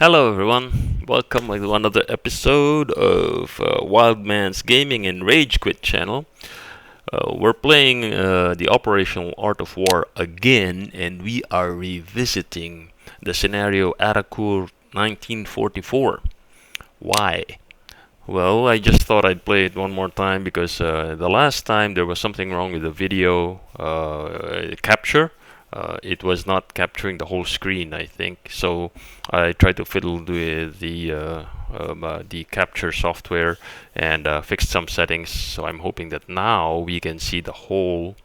Hello everyone, welcome to another episode of Wildman's Gaming and Rage Quit channel. We're playing the Operational Art of War again, and we are revisiting the scenario Arracourt 1944. Why? Well, I just thought I'd play it one more time because the last time there was something wrong with the video capture. It was not capturing the whole screen, I think. So I tried to fiddle with the capture software and fixed some settings. So I'm hoping that now we can see the whole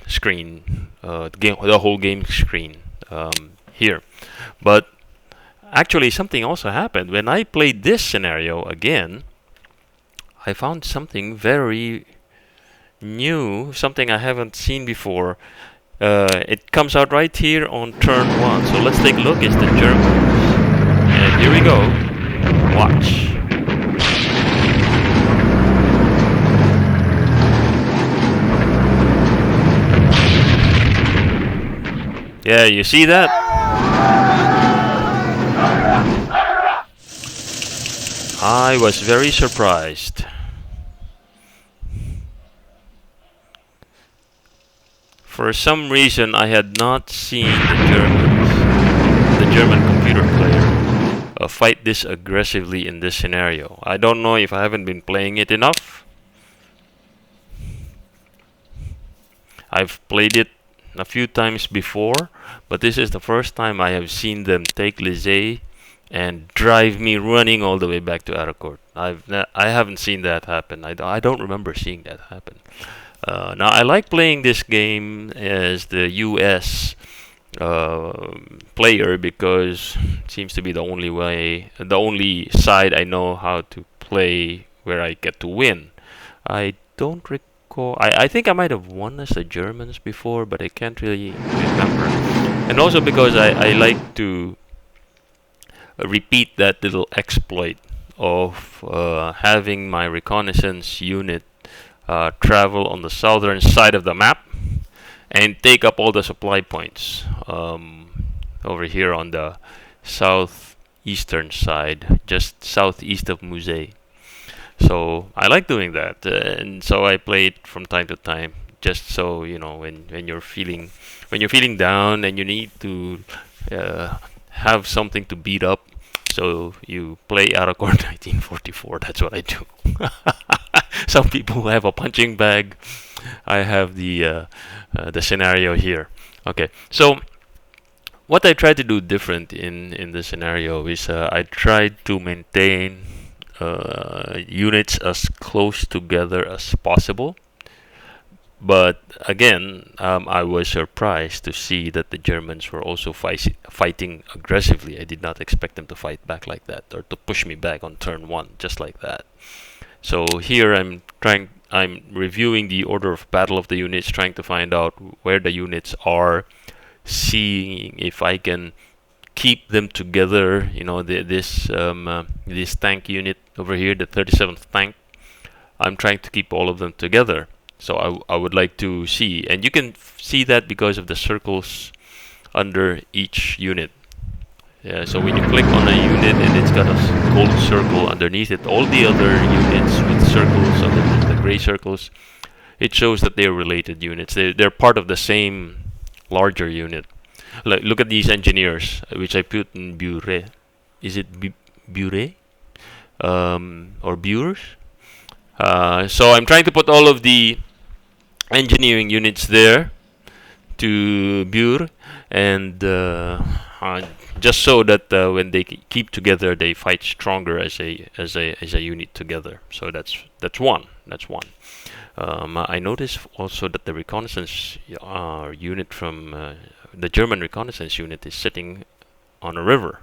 screen, the whole game screen here. But actually, something also happened. When I played this scenario again, I found something very new, something I haven't seen before. It comes out right here on turn 1. So let's take a look. It's the Germans. And here we go. Watch. Yeah, you see that? I was very surprised. For some reason, I had not seen the German computer player, fight this aggressively in this scenario. I don't know if I haven't been playing it enough. I've played it a few times before, but this is the first time I have seen them take Lizay and drive me running all the way back to Arracourt. I haven't seen that happen. I don't remember seeing that happen. Now I like playing this game as the US player because it seems to be the only side I know how to play where I get to win. I don't recall. I think I might have won as the Germans before, but I can't really remember. And also because I like to repeat that little exploit of having my reconnaissance unit travel on the southern side of the map and take up all the supply points over here on the southeastern side, just southeast of Musée. So I like doing that, and so I play it from time to time, just so you know when you're feeling down and you need to have something to beat up. So you play Arracourt 1944. That's what I do. Some people have a punching bag. I have the scenario here. Okay, so what I try to do different in the scenario is I tried to maintain units as close together as possible. But again, I was surprised to see that the Germans were also fighting aggressively. I did not expect them to fight back like that, or to push me back on turn 1 just like that. So here I'm reviewing the order of battle of the units, trying to find out where the units are, seeing if I can keep them together. You know, this tank unit over here, the 37th tank. I'm trying to keep all of them together. So I would like to see, and you can see that because of the circles under each unit. Yeah, so when you click on a unit and it's got a gold circle underneath it, all the other units with circles underneath the gray circles, it shows that they're related units. They're part of the same larger unit. Like, look at these engineers, which I put in Bure. Is it Bure? Or Bures? So I'm trying to put all of the engineering units there to Bure, and just so that when they keep together, they fight stronger as a unit together. So that's one. I noticed also that the reconnaissance unit from the German reconnaissance unit is sitting on a river.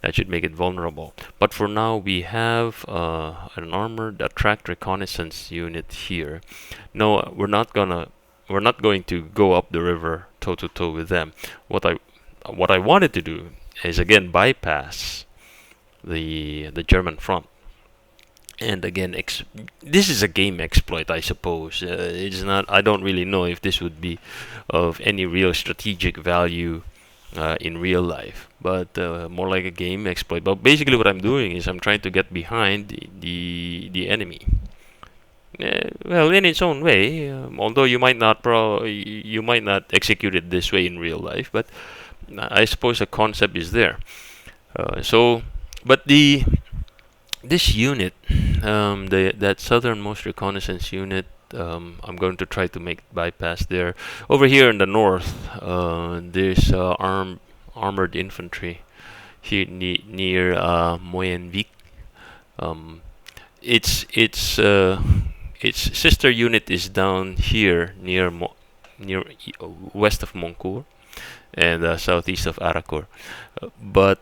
That should make it vulnerable. But for now, we have an armored attract reconnaissance unit here. No, we're not going to go up the river toe to toe with them. What I wanted to do is again bypass the German front. And again, this is a game exploit, I suppose. It's not. I don't really know if this would be of any real strategic value in real life, but more like a game exploit. But basically, what I'm doing is I'm trying to get behind the enemy. Well, in its own way, although you might not execute it this way in real life, but I suppose the concept is there. So, but the this unit, that southernmost reconnaissance unit, I'm going to try to make bypass there. Over here in the north, there's armored infantry here near Moyenvik. Um, its sister unit is down here near west of Moncourt and southeast of Arracourt. But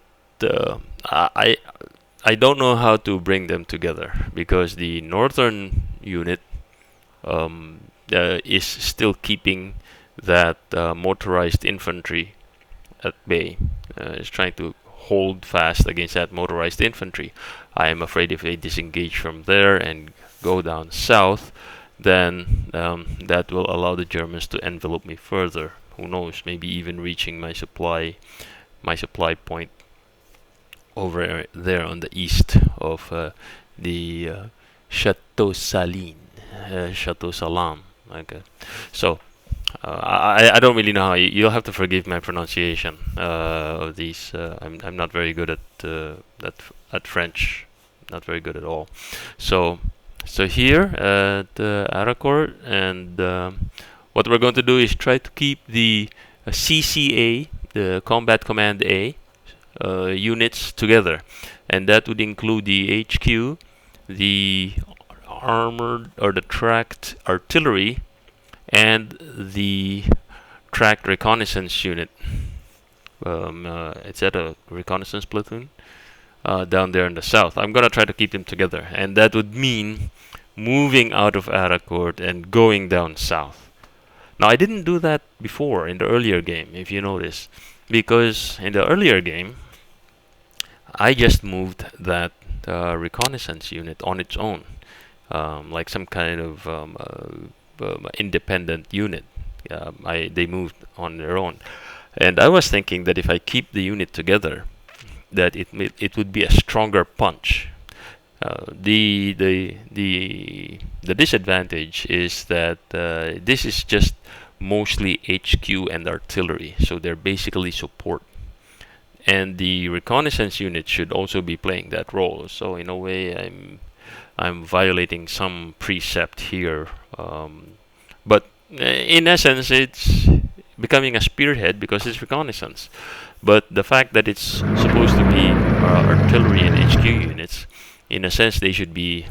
I I don't know how to bring them together because the northern unit is still keeping that motorized infantry at bay. Is trying to hold fast against that motorized infantry. I am afraid if they disengage from there and go down south, then that will allow the Germans to envelop me further. Who knows? Maybe even reaching my supply point over there on the east of the Chateau Saline, Chateau Salam. Okay, so I don't really know how you'll have to forgive my pronunciation of these. I'm not very good at French, not very good at all. So here at Arracourt, and what we're going to do is try to keep the CCA, the Combat Command A, units together, and that would include the HQ, the armored or the tracked artillery, and the tracked reconnaissance unit. It's at a reconnaissance platoon down there in the south. I'm gonna try to keep them together, and that would mean moving out of Arracourt and going down south. Now, I didn't do that before in the earlier game, if you notice, because in the earlier game, I just moved that reconnaissance unit on its own, like some kind of independent unit. They moved on their own, and I was thinking that if I keep the unit together, that it would be a stronger punch. The disadvantage is that this is just mostly HQ and artillery, so they're basically support. And the reconnaissance unit should also be playing that role. So in a way, I'm violating some precept here. But in essence, it's becoming a spearhead because it's reconnaissance. But the fact that it's supposed to be artillery and HQ units, in a sense, they should be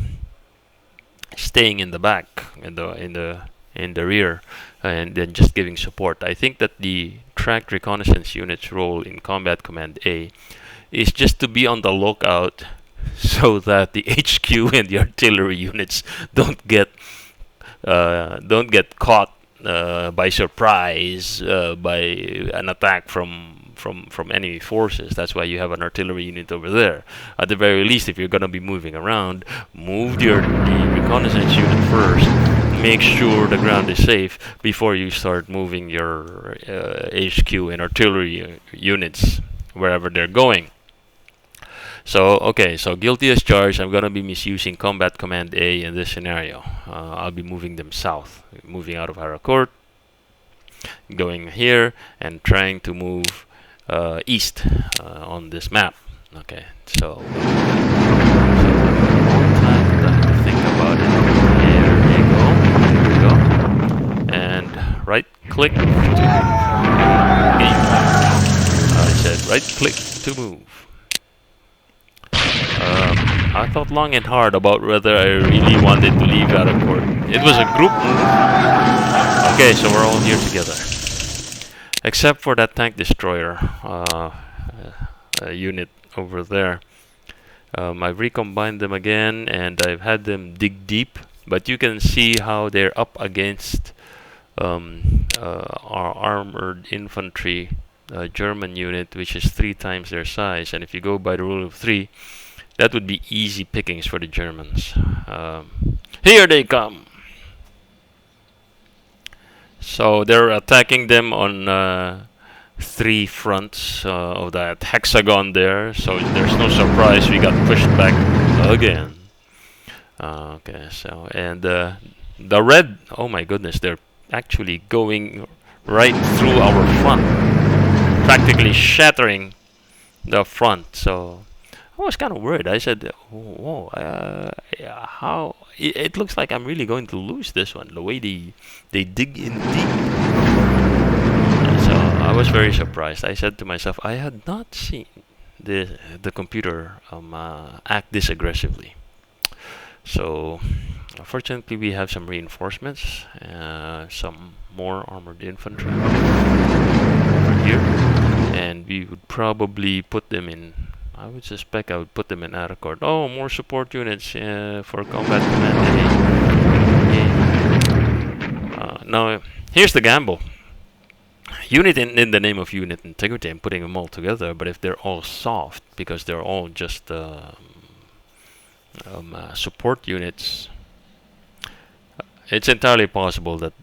staying in the back, in the rear, and then just giving support. I think that the tracked reconnaissance unit's role in Combat Command A is just to be on the lookout so that the HQ and the artillery units don't get caught by surprise by an attack from enemy forces. That's why you have an artillery unit over there. At the very least, if you're gonna be moving around, move the reconnaissance unit first. Make sure the ground is safe before you start moving your HQ and artillery units wherever they're going. So, okay, so guilty as charged. I'm going to be misusing Combat Command A in this scenario. I'll be moving them south, moving out of Arracourt, going here, and trying to move east on this map. Okay, so more time to think about it. Here we go. And right click to move. I said right click to move. I thought long and hard about whether I really wanted to leave Arracourt. It was a group move. Okay, so we're all here together. Except for that tank destroyer unit over there. I've recombined them again and I've had them dig deep. But you can see how they're up against our armored infantry German unit, which is 3 times their size. And if you go by the rule of 3, that would be easy pickings for the Germans. Here they come! So they're attacking them on three fronts of that hexagon there, so there's no surprise we got pushed back again. Okay, so and the red, oh my goodness, they're actually going right through our front, practically shattering the front. So I was kind of worried. I said, "Whoa, how? It looks like I'm really going to lose this one. The way they dig in deep." So I was very surprised. I said to myself, I had not seen the computer act this aggressively. So fortunately, we have some reinforcements, some more armored infantry over here, and we would probably put them in. I would suspect I would put them in Arracourt. Oh, more support units for combat command. Now, here's the gamble. Unit in the name of unit integrity, I'm putting them all together, but if they're all soft, because they're all just support units, it's entirely possible that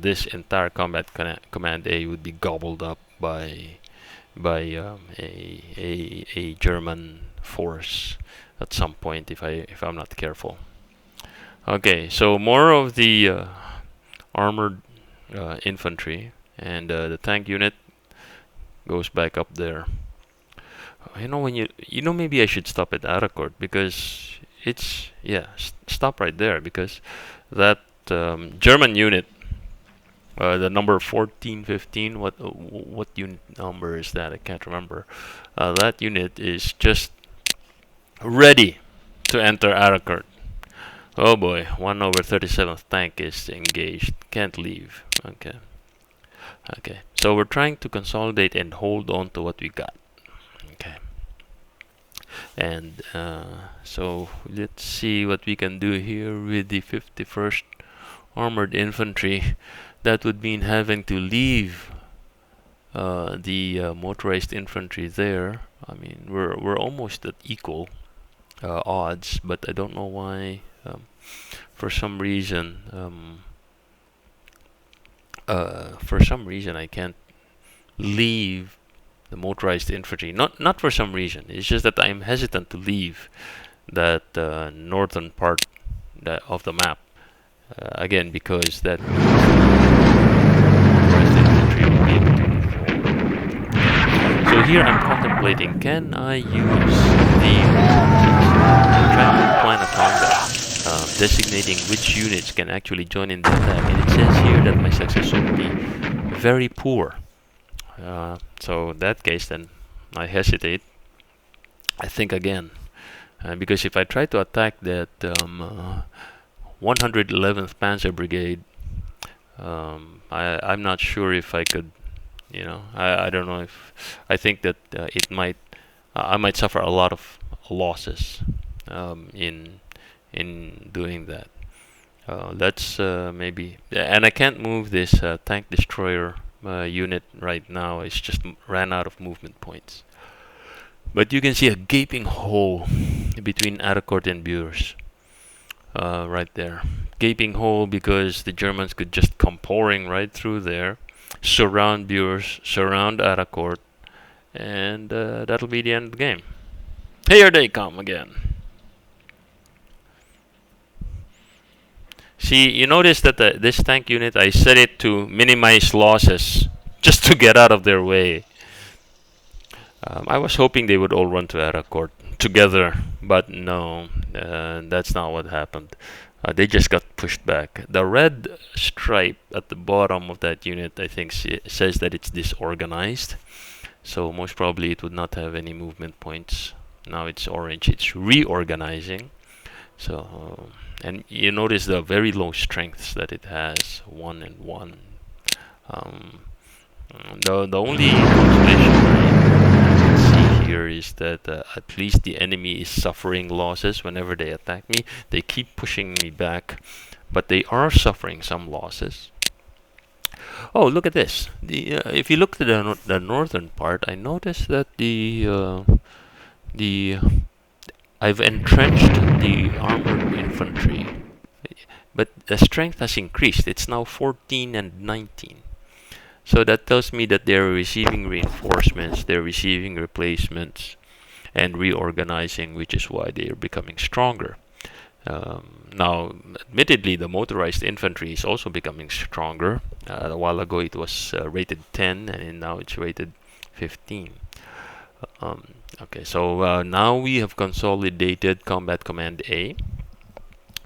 this entire combat command A would be gobbled up by a German force at some point if I'm not careful. Okay, so more of the armored infantry, and the tank unit goes back up there. When maybe I should stop at Arracourt, because it's stop right there, because that German unit, the number 1415, what unit number is that? I can't remember. That unit is just ready to enter Arracourt. Oh boy, 1/37th tank is engaged. Can't leave. Okay. So we're trying to consolidate and hold on to what we got. Okay. And so let's see what we can do here with the 51st Armored Infantry. That would mean having to leave the motorized infantry there. I mean, we're almost at equal odds, but I don't know why. For some reason, I can't leave the motorized infantry. Not for some reason. It's just that I'm hesitant to leave that northern part of the map. Again, because that motorized infantry will be able to move forward. So here I'm contemplating, can I use the trying to plan a combat, designating which units can actually join in the attack, and it says here that my success would be very poor. So in that case, then I hesitate. I think again, because if I try to attack that 111th Panzer Brigade, I'm not sure if I could. I don't know if I think that I might suffer a lot of losses in doing that. Let's maybe, and I can't move this tank destroyer unit right now. It's just ran out of movement points. But you can see a gaping hole between Arracourt and Bures, right there. Gaping hole because the Germans could just come pouring right through there, surround Bures, surround Arracourt, and that'll be the end of the game. Here they come again. See, you notice that this tank unit, I set it to minimize losses, just to get out of their way. I was hoping they would all run to Arracourt together, but no, that's not what happened. They just got pushed back. The red stripe at the bottom of that unit, I think, says that it's disorganized. So most probably it would not have any movement points. Now it's orange. It's reorganizing. So, and you notice the very low strengths that it has, 1 and 1. The only consolation I can see here is that at least the enemy is suffering losses whenever they attack me. They keep pushing me back, but they are suffering some losses. Oh, look at this. If you look at the northern part, I noticed that I've entrenched the armored infantry, but the strength has increased. It's now 14 and 19. So that tells me that they're receiving reinforcements, they're receiving replacements, and reorganizing, which is why they are becoming stronger. Now, admittedly, the motorized infantry is also becoming stronger. A while ago, it was rated 10, and now it's rated 15. Okay, so now we have consolidated Combat Command A.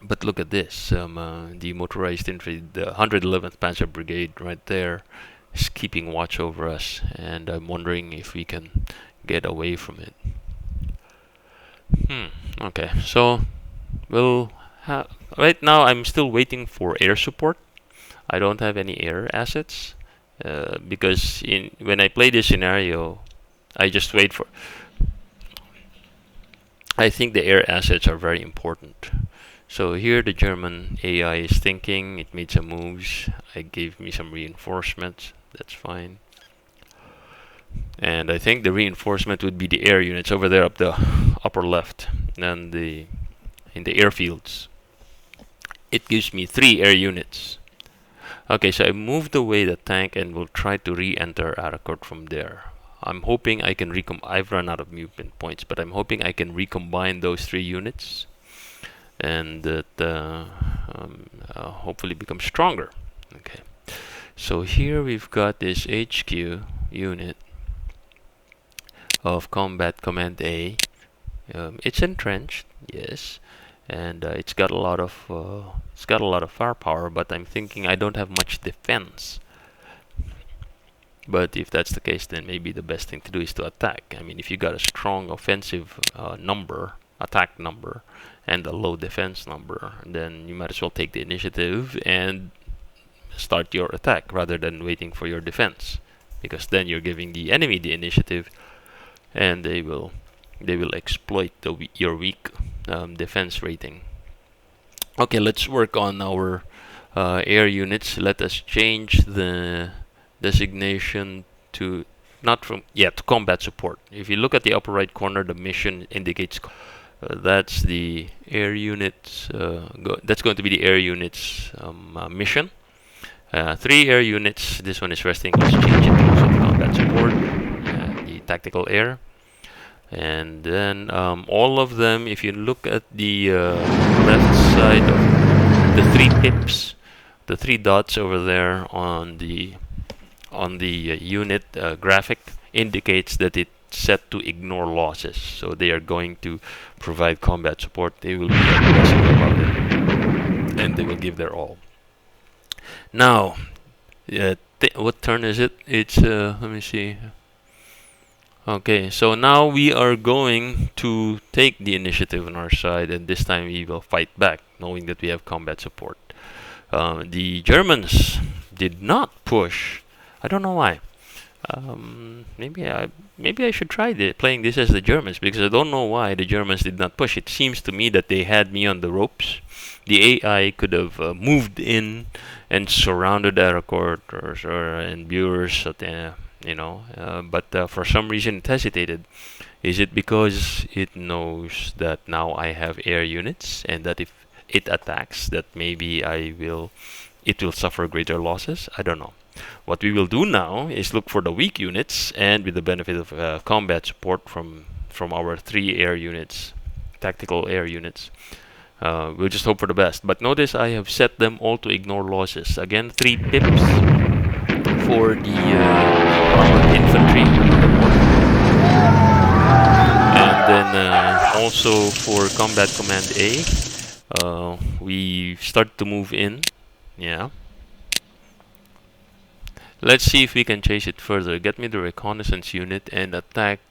But look at this, the motorized infantry, the 111th Panzer Brigade right there is keeping watch over us, and I'm wondering if we can get away from it. Okay, so we'll right now I'm still waiting for air support. I don't have any air assets because when I play this scenario, I just wait for. I think the air assets are very important. So here the German AI is thinking, it made some moves, it gave me some reinforcements, that's fine. And I think the reinforcement would be the air units over there up the upper left, and in the airfields. It gives me 3 air units. Okay, so I moved away the tank and will try to re-enter Arracourt from there. I'm hoping I can I've run out of movement points, but I'm hoping I can recombine those 3 units and that hopefully become stronger. Okay, so here we've got this HQ unit of Combat Command A. It's entrenched, yes, and it's got a lot of firepower. But I'm thinking I don't have much defense. But if that's the case, then maybe the best thing to do is to attack. I mean, if you got a strong offensive attack number, and a low defense number, then you might as well take the initiative and start your attack rather than waiting for your defense, because then you're giving the enemy the initiative, and they will exploit your weak defense rating. Okay, let's work on our air units. Let us change the designation to to combat support. If you look at the upper right corner, the mission indicates that's the air units. That's going to be the air units mission. 3 air units. This one is resting. Let's change it to combat support. The tactical air. And then all of them, if you look at the left side of the 3 pips, the 3 dots over there on the unit graphic indicates that it's set to ignore losses. So they are going to provide combat support. They will be aggressive about it, and they will give their all. Now, what turn is it? It's let me see. Okay, so now we are going to take the initiative on our side, and this time we will fight back, knowing that we have combat support. The Germans did not push. I don't know why. Maybe I should try playing this as the Germans, because I don't know why the Germans did not push. It seems to me that they had me on the ropes. The AI could have moved in and surrounded Arracourt and Bures, but for some reason it hesitated. Is it because it knows that now I have air units, and that if it attacks, that maybe it will suffer greater losses? I don't know. What we will do now is look for the weak units, and with the benefit of combat support from our 3 air units, tactical air units, we'll just hope for the best. But notice I have set them all to ignore losses. Again, 3 pips for the infantry, and then also for Combat Command A, we start to move in. Yeah. Let's see if we can chase it further. Get me the reconnaissance unit and attack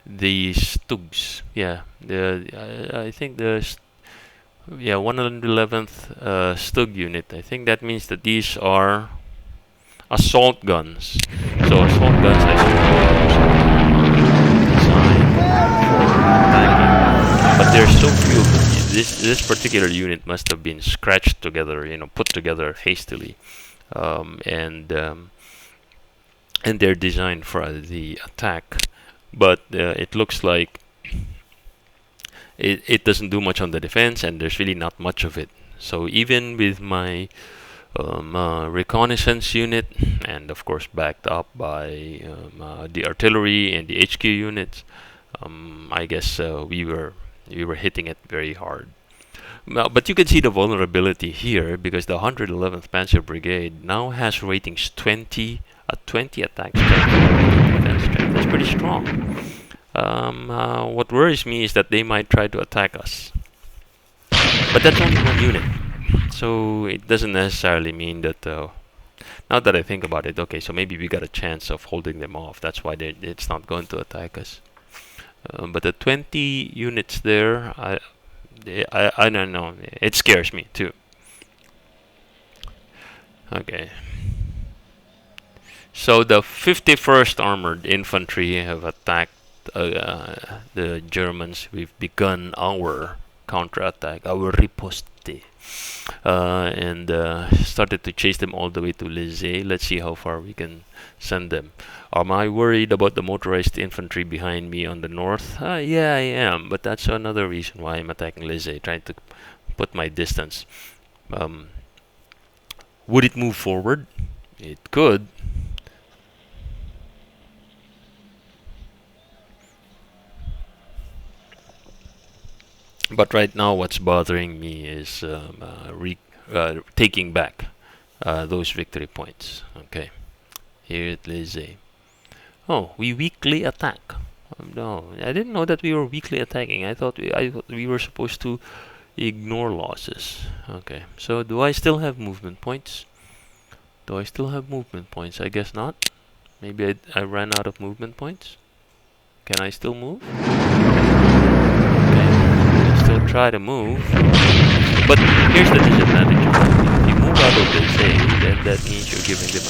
the Stugs. Yeah, I think 111th Stug unit. I think that means that these are assault guns. So assault guns, I suppose, designed for attacking, but there's so few of them. This particular unit must have been scratched together, put together hastily. And they're designed for the attack, but it looks like it doesn't do much on the defense, and there's really not much of it. So even with my reconnaissance unit, and of course backed up by the artillery and the HQ units. I guess we were hitting it very hard. Now, but you can see the vulnerability here because the 111th Panzer Brigade now has ratings 20 attack strength, defense strength. That's pretty strong. What worries me is that they might try to attack us, but that's only one unit, so it doesn't necessarily mean that. Now that I think about it, okay, so maybe we got a chance of holding them off. That's why it's not going to attack us. But the 20 units there, I don't know. It scares me too. Okay. So the 51st Armored Infantry have attacked the Germans. We've begun our counterattack, our riposte, and started to chase them all the way to Lizay. Let's see how far we can send them. Am I worried about the motorized infantry behind me on the north? Yeah, I am, but that's another reason why I'm attacking Lizay, trying to put my distance. Would it move forward? It could. But right now, what's bothering me is taking back those victory points. Okay, here it is. Oh, we weakly attack. No, I didn't know that we were weakly attacking. I thought we were supposed to ignore losses. Okay, so do I still have movement points? Do I still have movement points? I guess not. Maybe I ran out of movement points. Can I still move? Still try to move, but here's the disadvantage. If you move out of the say, then that means you're giving them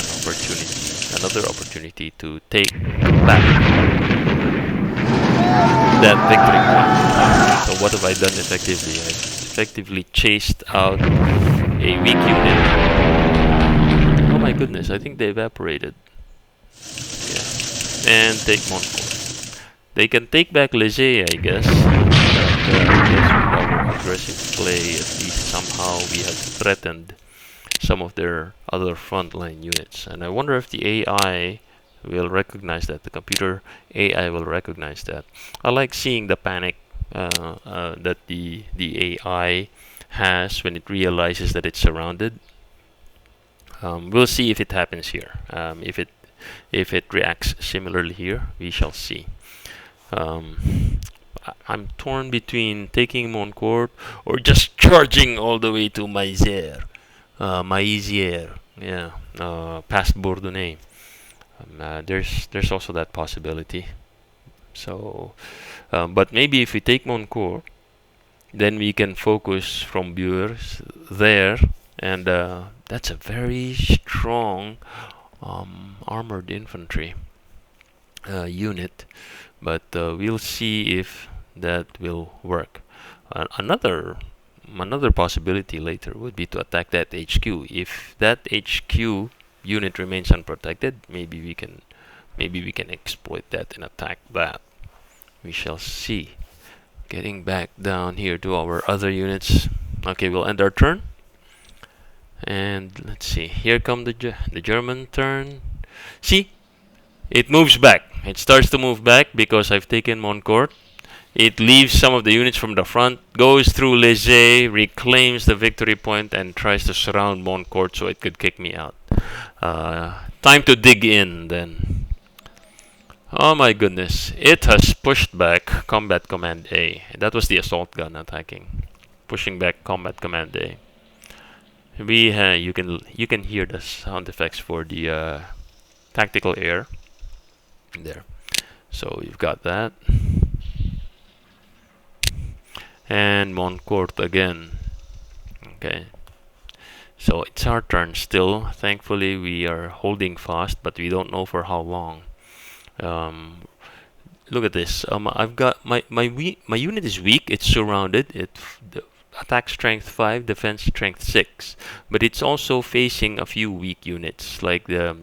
another opportunity to take back that victory point. So what have I done effectively? I've effectively chased out a weak unit. Oh my goodness, I think they evaporated. Yeah, and take Montfort. They can take back Lizay, I guess. With our aggressive play, at least somehow we have threatened some of their other frontline units. And I wonder if the AI will recognize that, the computer AI will recognize that. I like seeing the panic that the AI has when it realizes that it's surrounded. We'll see if it happens here. If it reacts similarly here, we shall see. I'm torn between taking Moncourt or just charging all the way to Maisière, past Bourdonnais. There's also that possibility. So, but maybe if we take Moncourt, then we can focus from Bures there, and that's a very strong armored infantry unit. But we'll see if that will work. Another possibility later would be to attack that HQ. If that HQ unit remains unprotected, maybe we can exploit that and attack that. We shall see. Getting back down here to our other units. Okay, we'll end our turn. And let's see. Here come the German turn. See, it moves back. It starts to move back because I've taken Moncourt. It leaves some of the units from the front, goes through Lizay, reclaims the victory point, and tries to surround Moncourt so it could kick me out. Time to dig in then. Oh my goodness. It has pushed back Combat Command A. That was the assault gun attacking. Pushing back Combat Command A. You can hear the sound effects for the tactical air. There. So you've got that. And Moncourt again. Okay. So it's our turn still. Thankfully we are holding fast, but we don't know for how long. Look at this. I've got my unit is weak. It's surrounded. The attack strength 5, defense strength 6, but it's also facing a few weak units like the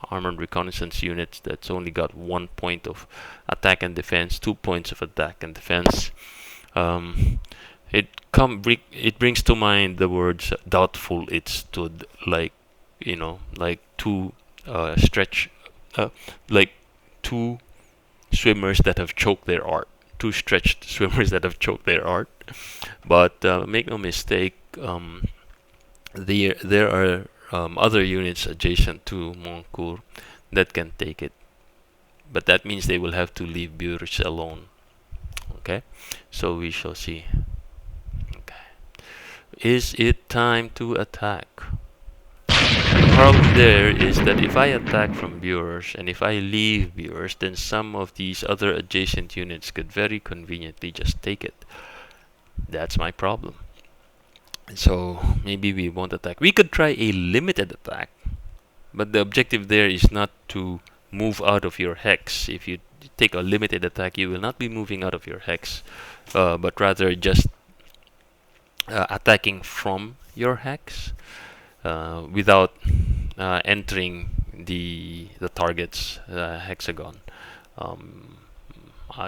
armored reconnaissance units that's only got 1 point of attack and defense, 2 points of attack and defense. it brings to mind the words doubtful it stood, like, like two stretch like two swimmers that have choked their art, two stretched swimmers that have choked their art. But make no mistake, there are other units adjacent to Moncourt that can take it, but that means they will have to leave Bourges alone. Okay, so we shall see. Okay, is it time to attack? The problem there is that if I attack from Bourges and if I leave Bourges, then some of these other adjacent units could very conveniently just take it. That's my problem. So maybe we won't attack. We could try a limited attack, but the objective there is not to move out of your hex. If you take a limited attack, you will not be moving out of your hex, but rather just attacking from your hex without entering the target's hexagon.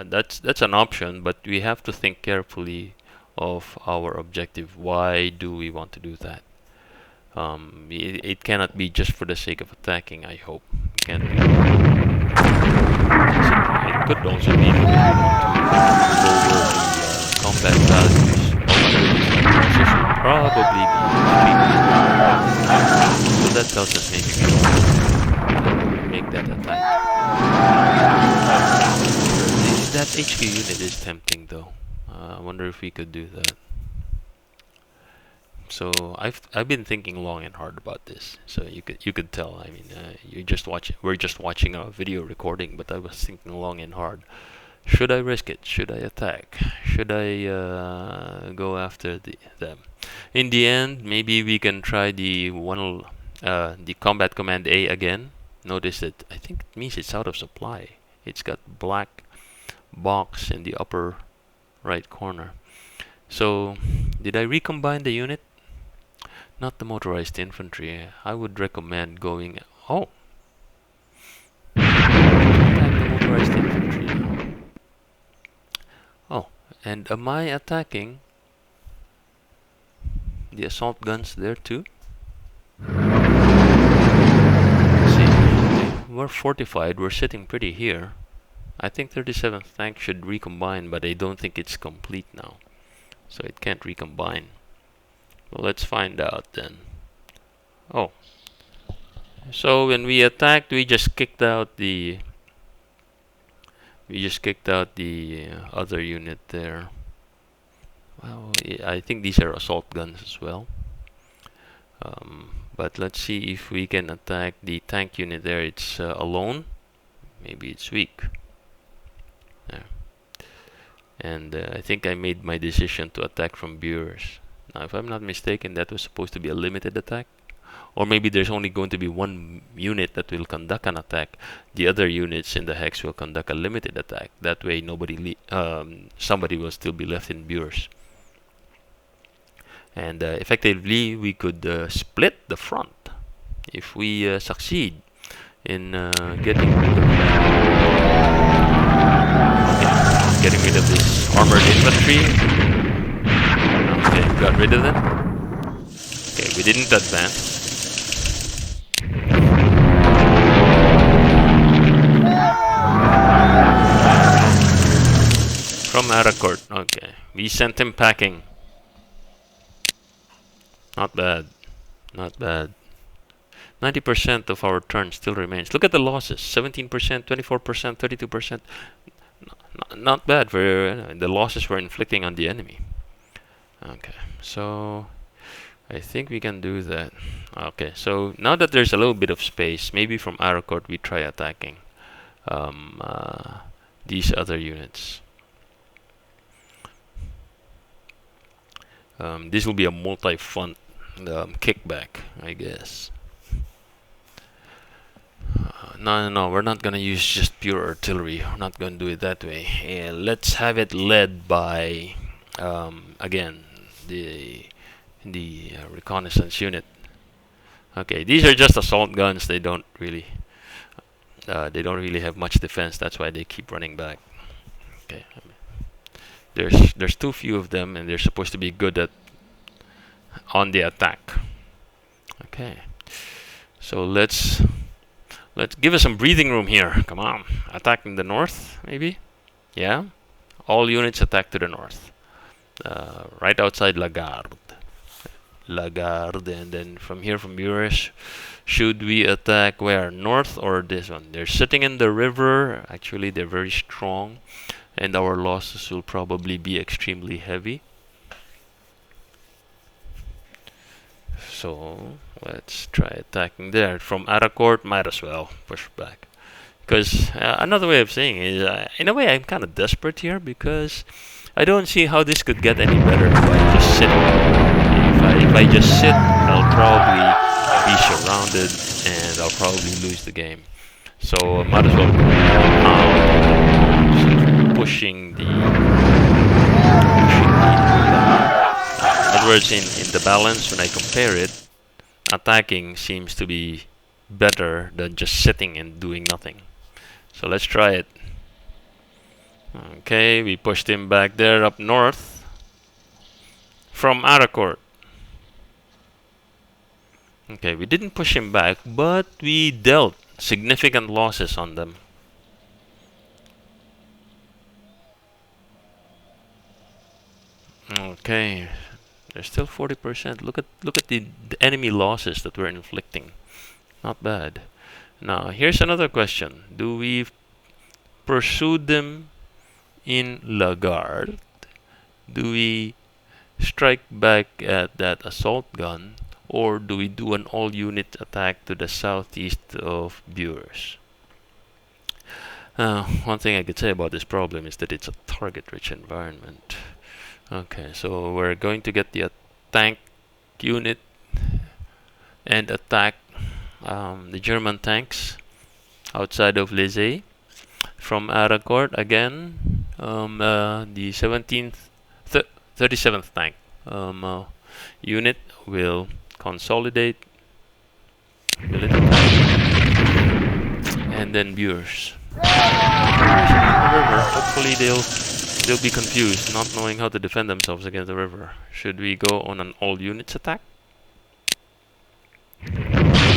That's an option, but we have to think carefully of our objective. Why do we want to do that? It cannot be just for the sake of attacking, I hope. It can't be. It could also be to lower the combat values. Although this should probably be. So that tells us maybe we don't make that attack. That HQ unit is tempting though. I wonder if we could do that. So I've been thinking long and hard about this. So you could tell. I mean, we're just watching a video recording, but I was thinking long and hard. Should I risk it? Should I attack? Should I go after them? In the end, maybe we can try the combat command A again. Notice that I think it means it's out of supply. It's got black box in the upper right corner. So did I recombine the unit? Not the motorized infantry. I would recommend going. Oh, attack the motorized infantry now. Oh, and am I attacking the assault guns there too? See, we're fortified. We're sitting pretty here. I think 37th tank should recombine, but I don't think it's complete now, so it can't recombine. Well, let's find out then. Oh, so when we attacked, we just kicked out the other unit there. Well, I think these are assault guns as well. But let's see if we can attack the tank unit there. It's alone. Maybe it's weak. There. And I think I made my decision to attack from Bourges. Now, if I'm not mistaken, that was supposed to be a limited attack. Or maybe there's only going to be one unit that will conduct an attack. The other units in the hex will conduct a limited attack. That way, somebody will still be left in Bourges. And effectively, we could split the front if we succeed in getting rid of this armored infantry. Okay, got rid of them. Okay, we didn't advance. From Arracourt. Okay, we sent him packing. Not bad. Not bad. 90% of our turn still remains. Look at the losses. 17%, 24%, 32%. Not bad for the losses we're inflicting on the enemy. Okay, so I think we can do that. Okay, so now that there's a little bit of space, maybe from Arracourt we try attacking these other units. This will be a multi-front kickback, I guess. No, we're not gonna use just pure artillery. We're not gonna do it that way. Let's have it led by again the reconnaissance unit. Okay, these are just assault guns. They don't really have much defense. That's why they keep running back. Okay, There's too few of them, and they're supposed to be good at on the attack. Okay, so let's give us some breathing room here. Come on, attacking the north, maybe. Yeah, all units attack to the north, right outside Lagarde. And then from here, from viewers, should we attack where? North or this one? They're sitting in the river. Actually, they're very strong, and our losses will probably be extremely heavy. So let's try attacking there. From Arracourt, might as well push back. Because another way of saying it is, in a way, I'm kind of desperate here because I don't see how this could get any better if I just sit. If I just sit, I'll probably be surrounded and I'll probably lose the game. So I might as well pushing the. In other words, in the balance, when I compare it, attacking seems to be better than just sitting and doing nothing. So let's try it. Okay, we pushed him back there up north from Arracourt. Okay, we didn't push him back, but we dealt significant losses on them. Okay, there's still 40%. Look at the enemy losses that we're inflicting. Not bad. Now, here's another question. Do we pursue them in Lagarde? Do we strike back at that assault gun? Or do we do an all-unit attack to the southeast of Bures? One thing I could say about this problem is that it's a target-rich environment. Okay, so we're going to get the tank unit and attack the German tanks outside of Les. From Arracourt again, the 37th tank unit will consolidate, and then Bures. Hopefully they'll be confused, not knowing how to defend themselves against the river. Should we go on an all units attack?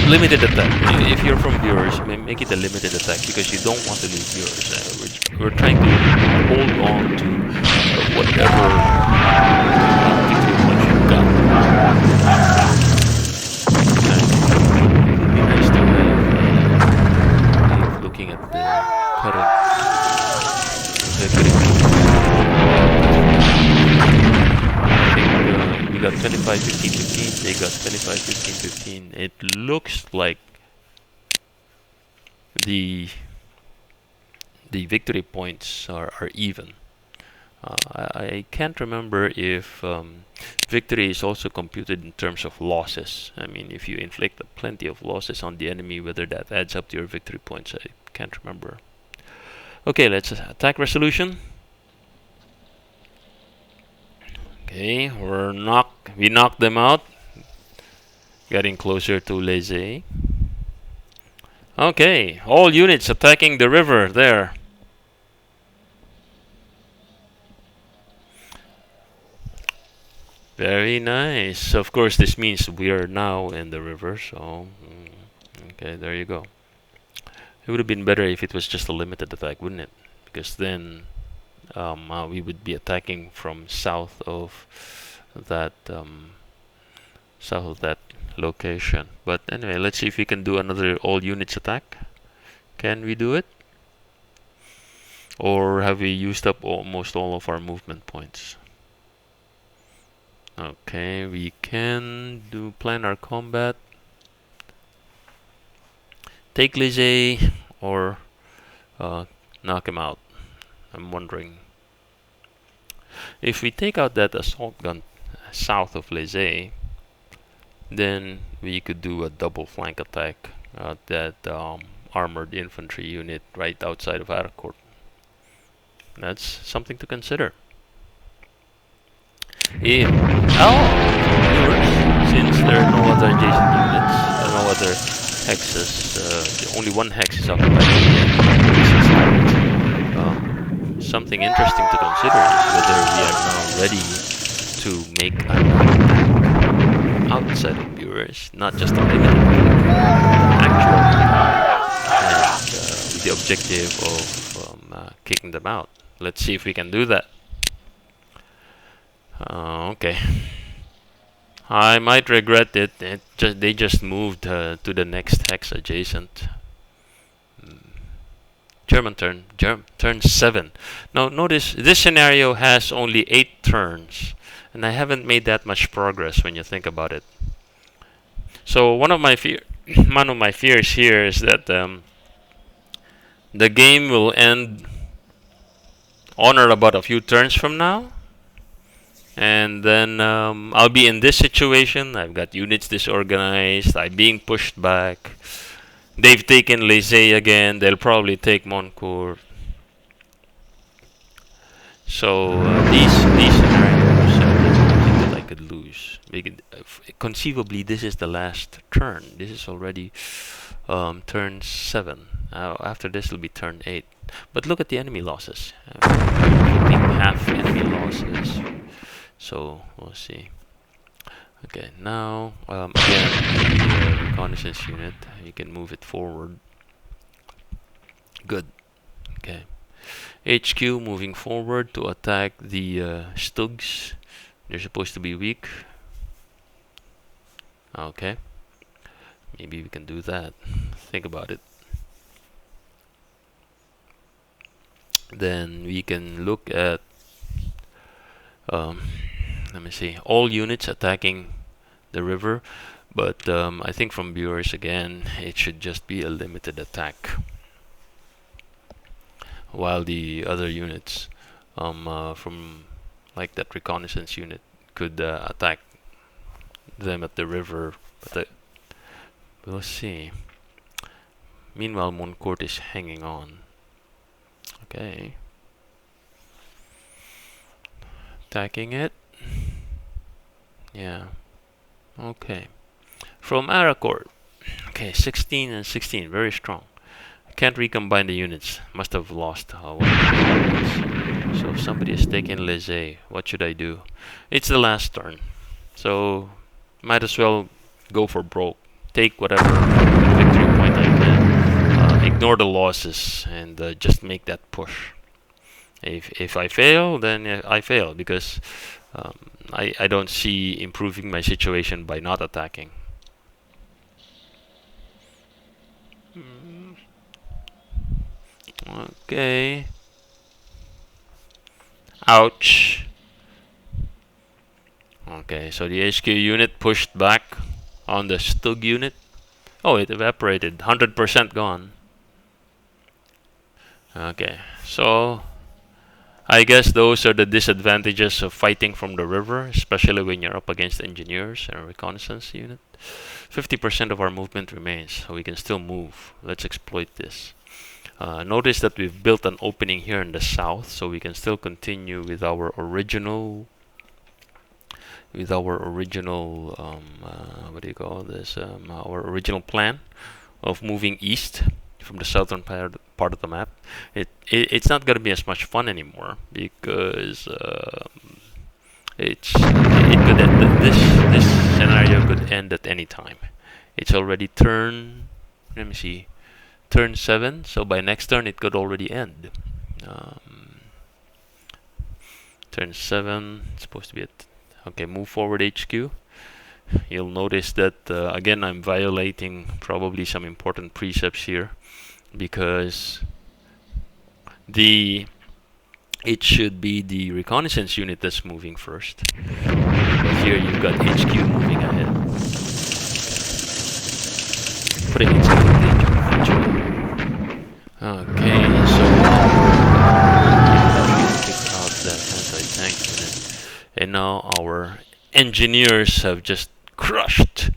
Limited attack. If you're from Bures, make it a limited attack because you don't want to lose Bures. We're trying to hold on to whatever you've got. It'd be nice to have looking at the current victory. We got 25-15-15, they got 25-15-15. It looks like the victory points are even. I can't remember if victory is also computed in terms of losses. I mean, if you inflict plenty of losses on the enemy, whether that adds up to your victory points, I can't remember. Okay, let's attack resolution. Okay, we knocked them out. Getting closer to Les. Okay, all units attacking the river there. Very nice. Of course, this means we are now in the river, so okay, there you go. It would have been better if it was just a limited attack, wouldn't it? Because then we would be attacking from south of that location. But anyway, let's see if we can do another all units attack. Can we do it? Or have we used up almost all of our movement points? Okay, we can plan our combat. Take Les or knock him out. I'm wondering. If we take out that assault gun south of Les, then we could do a double flank attack at that armored infantry unit right outside of Arracourt. That's something to consider. Since there are no other adjacent units, no other hexes, only one hex is occupied. something interesting to consider is whether we are now ready to make an attack outside of viewers, not just a limited attack, but actual attack, and with the objective of kicking them out. Let's see if we can do that. Okay. I might regret it. They just moved to the next hex adjacent. German turn. Turn 7. Now notice this scenario has only 8 turns, and I haven't made that much progress when you think about it. So one of my fears here is that the game will end on or about a few turns from now. And then I'll be in this situation. I've got units disorganized. I'm being pushed back. They've taken Les again. They'll probably take Moncourt. So these scenarios are something that I could lose. Conceivably, this is the last turn. This is already turn 7. After this will be turn 8. But look at the enemy losses. Half enemy losses. So we'll see. Okay, now again, the reconnaissance unit, you can move it forward. Good. Okay, HQ moving forward to attack the Stugs. They're supposed to be weak. Okay, maybe we can do that. Think about it. Then we can look at let me see, all units attacking the river, but I think from viewers again it should just be a limited attack, while the other units from like that reconnaissance unit could attack them at the river, but we'll see. Meanwhile, Moncourt is hanging on. Okay, attacking it. Yeah. Okay. From Arracourt. Okay, 16 and 16, very strong. I can't recombine the units. Must have lost one of the units. So if somebody is taking Les, what should I do? It's the last turn, so might as well go for broke. Take whatever victory point I can. Ignore the losses and just make that push. If I fail, then I fail, because I don't see improving my situation by not attacking. Okay. Ouch. Okay, so the HQ unit pushed back on the Stug unit. Oh, it evaporated. 100% gone. Okay, so I guess those are the disadvantages of fighting from the river, especially when you're up against engineers and a reconnaissance unit. 50% of our movement remains, so we can still move. Let's exploit this. Notice that we've built an opening here in the south, so we can still continue with our original what do you call this? Our original plan of moving east from the southern part of the map. It's not going to be as much fun anymore, because this scenario could end at any time. It's already turn, let me see, turn 7, so by next turn it could already end. Turn 7, it's supposed to be at, okay, move forward HQ. You'll notice that again I'm violating probably some important precepts here, because it should be the reconnaissance unit that's moving first. But here you've got HQ moving ahead, putting itself in danger eventually. Okay, so kick out that anti-tank unit, and now our engineers have just crushed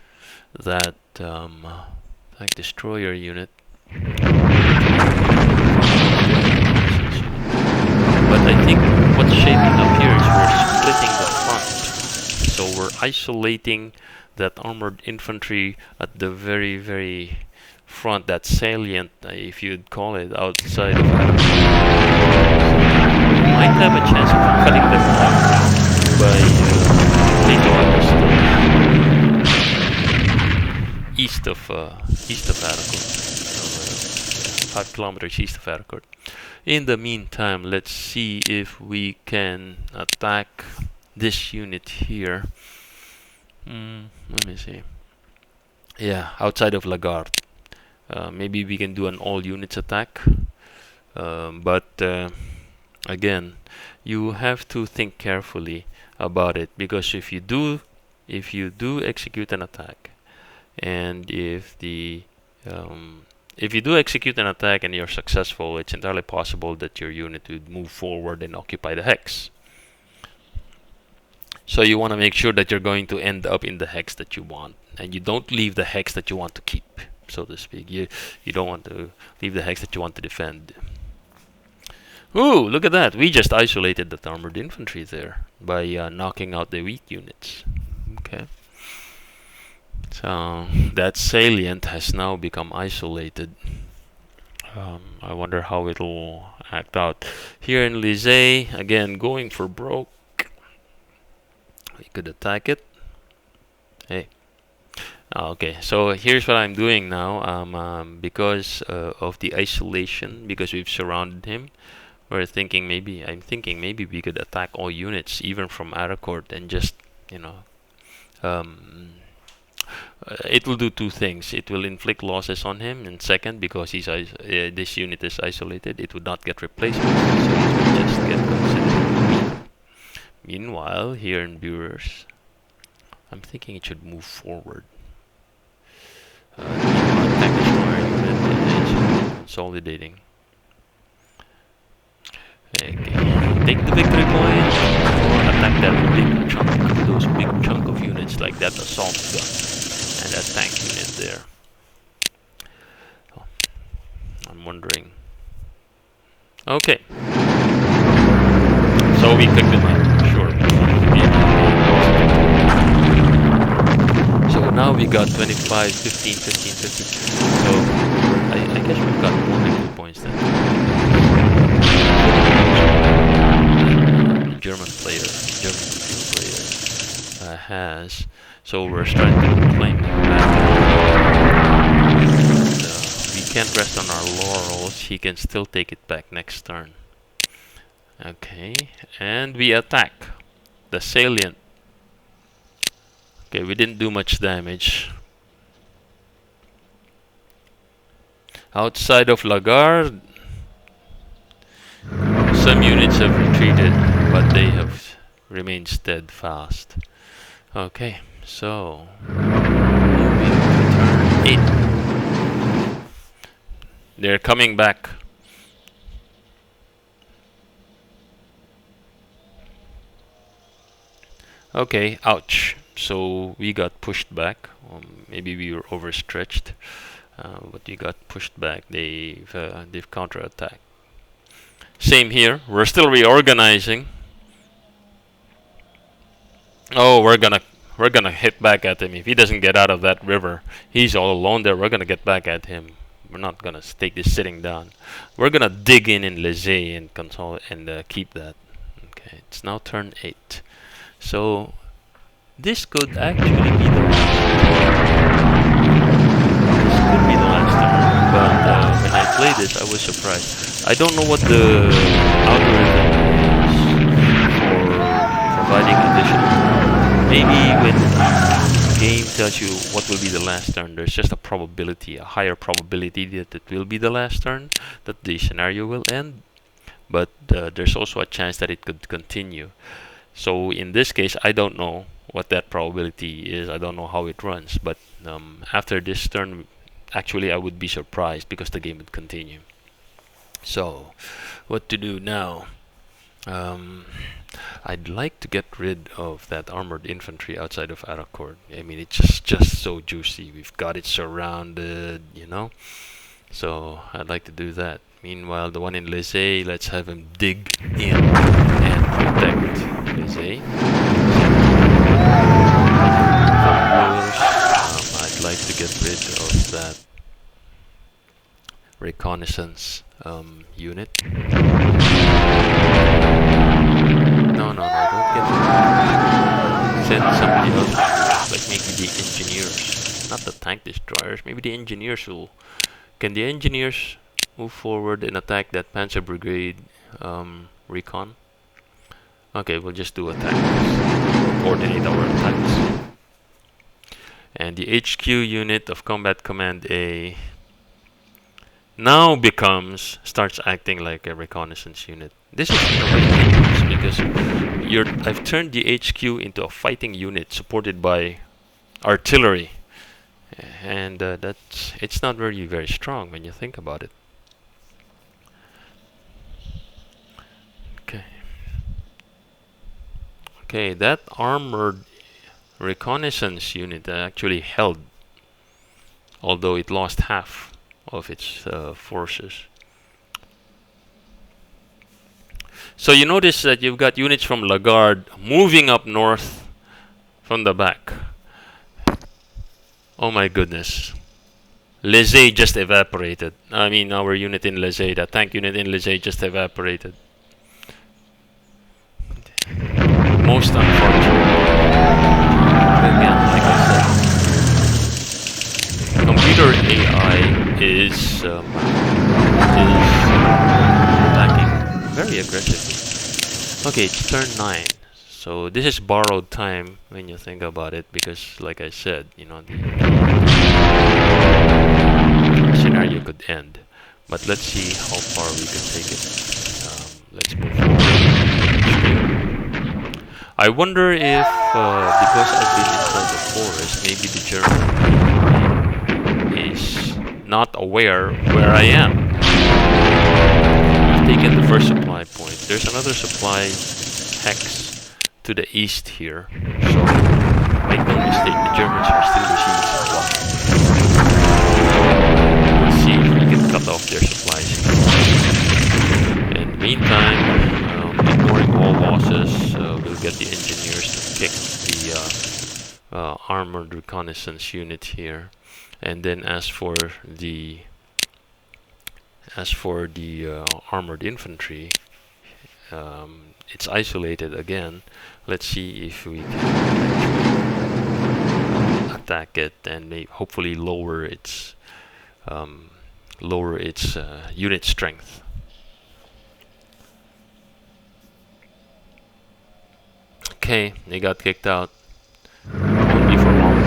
that tank destroyer unit. But I think what's shaping up here is we're splitting the front. So we're isolating that armored infantry at the very, very front, that salient, if you'd call it, outside of Arracourt. might have a chance of cutting them off by NATO east of Arracourt, 5 kilometers east of Arracourt. In the meantime, let's see if we can attack this unit here. Let me see. Yeah, outside of Lagarde. Maybe we can do an all units attack. But again, you have to think carefully about it, because if you do execute an attack, and if you do execute an attack and you're successful, it's entirely possible that your unit would move forward and occupy the hex. So you want to make sure that you're going to end up in the hex that you want, and you don't leave the hex that you want to keep, so to speak. You don't want to leave the hex that you want to defend. Ooh, look at that! We just isolated that armored infantry there by knocking out the weak units. Okay. So that salient has now become isolated. I wonder how it'll act out. Here in Lizay, again, going for broke. We could attack it. Hey. Okay, so here's what I'm doing now. Because of the isolation, because we've surrounded him, I'm thinking maybe we could attack all units, even from Arracourt, and just, it will do two things. It will inflict losses on him, and second, because this unit is isolated, it would not get replacements, so it will just get considered. Meanwhile, here in Bureau's, I'm thinking it should move forward. Tank destroyer unit is consolidating. Okay. Take the victory point, or attack those big chunk of units like that assault gun and that tank unit there. Oh, I'm wondering. Okay. So we could them out, sure. So now we got 25, 15, 15, 15. So I guess we've got more victory points then. German player has, so we're trying to claim him back. And, we can't rest on our laurels. He can still take it back next turn. Okay, and we attack the salient. Okay, we didn't do much damage. Outside of Lagarde, some units have retreated, but they have remained steadfast. Okay, so moving to turn 8. They're coming back. Okay, ouch. So we got pushed back. Maybe we were overstretched, but we got pushed back. They've counterattacked. Same here. We're still reorganizing. Oh, we're gonna hit back at him. If he doesn't get out of that river, he's all alone there. We're gonna get back at him. We're not gonna take this sitting down. We're gonna dig in Lizay and console and keep that. Okay, it's now turn 8. So this could actually be the last turn. But when I played this, I was surprised. I don't know what the algorithm is for providing additional turn. Maybe when the game tells you what will be the last turn, there's just a probability, a higher probability that it will be the last turn, that the scenario will end. But there's also a chance that it could continue. So in this case, I don't know what that probability is. I don't know how it runs. But after this turn, actually I would be surprised because the game would continue. So what to do now? I'd like to get rid of that armored infantry outside of Arracourt. I mean, it's just so juicy. We've got it surrounded, So I'd like to do that. Meanwhile, the one in Lizay, let's have him dig in and protect Lizay. I'd like to get rid of that reconnaissance unit. send somebody else, like maybe the engineers, not the tank destroyers. Maybe the engineers will. Can the engineers move forward and attack that Panzer Brigade recon? Okay, we'll just do attacks. Coordinate our attacks. And the HQ unit of Combat Command A now starts acting like a reconnaissance unit. This is already dangerous because I've turned the HQ into a fighting unit supported by artillery, and it's not very strong when you think about it. Okay, that armored reconnaissance unit actually held, although it lost half of its forces. So you notice that you've got units from Lagarde moving up north from the back. Oh my goodness. Lizay just evaporated. I mean, our unit in Lizay, the tank unit in Lizay just evaporated. Most unfortunate. Again, like I said, computer AI is attacking very aggressively. Okay, it's turn 9. So this is borrowed time when you think about it, because like I said, the scenario could end. But let's see how far we can take it. Let's move forward. I wonder if, because I've been inside the forest, maybe the German is not aware where I am. I've taken the first supply point. There's another supply hex to the east here. So, make no mistake, the Germans are still receiving supply. Let's see if we can cut off their supplies. In the meantime, ignoring all losses, we'll get the engineers to kick the armored reconnaissance unit here. And then as for the armored infantry, it's isolated again. Let's see if we can attack it and hopefully lower its unit strength. Okay, they got kicked out. Only for long.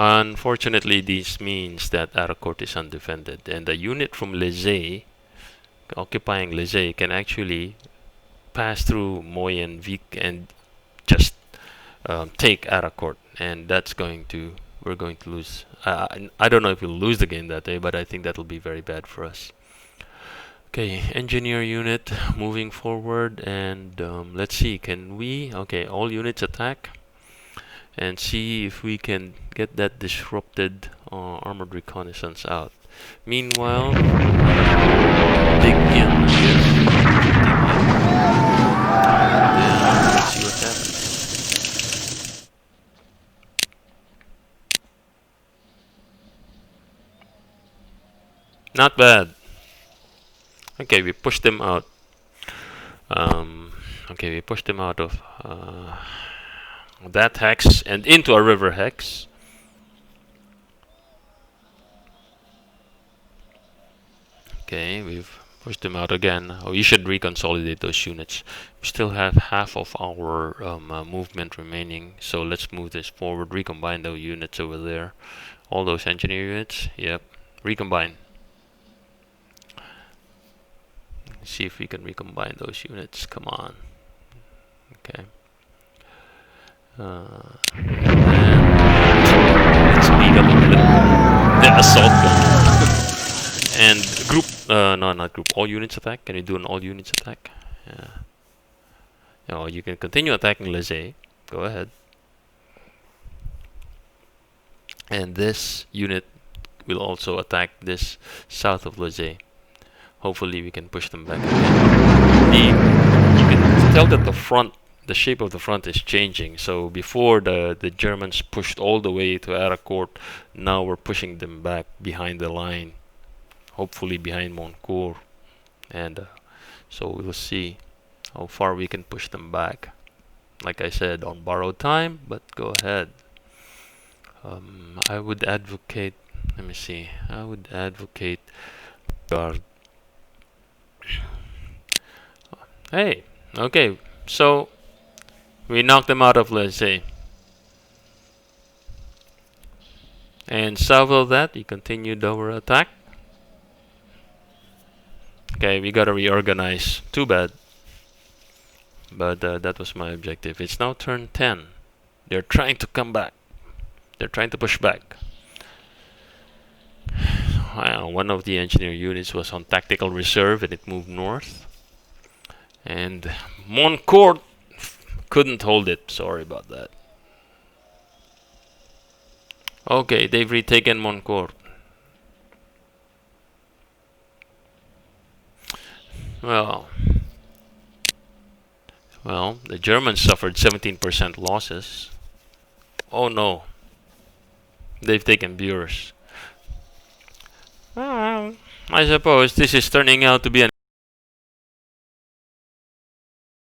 Unfortunately, this means that Arracourt is undefended, and a unit from Lizay, occupying Lizay, can actually pass through Moyenvik and just take Arracourt, and we're going to lose. I don't know if we'll lose the game that day, but I think that'll be very bad for us. Okay, engineer unit moving forward, and let's see, can we? Okay, all units attack. And see if we can get that disrupted armored reconnaissance out. Meanwhile, dig in, I guess. Dig in. And let's see what happens. Not bad. Okay, we pushed them out. Okay, we pushed them out of that hex and into a river hex. Okay, we've pushed them out again. We should reconsolidate those units. We still have half of our movement remaining, so let's move this forward. Recombine those units over there. All those engineer units. Yep, recombine. Let's see if we can recombine those units. Come on. Okay. And then let's speed up a little. The assault gun. And group, no, not group, all units attack. Can you do an all units attack? Yeah. Oh, you can continue attacking Lizay. Go ahead. And this unit will also attack this south of Lizay. Hopefully we can push them back again. You can tell that the shape of the front is changing. So before the Germans pushed all the way to Arracourt, now we're pushing them back behind the line, hopefully behind Moncourt. and so we'll see how far we can push them back. Like I said, on borrowed time, but go ahead. I would advocate. Let me see. I would advocate guard. Hey, okay. So we knocked them out of, let's say, and south of that, we continued our attack. Okay, we gotta reorganize. Too bad. But that was my objective. It's now turn 10. They're trying to come back. They're trying to push back. One of the engineer units was on tactical reserve and it moved north. And Moncourt couldn't hold it. Sorry about that. Okay, they've retaken Moncourt. Well, the Germans suffered 17% losses. Oh no, they've taken Bures. I suppose this is turning out to be an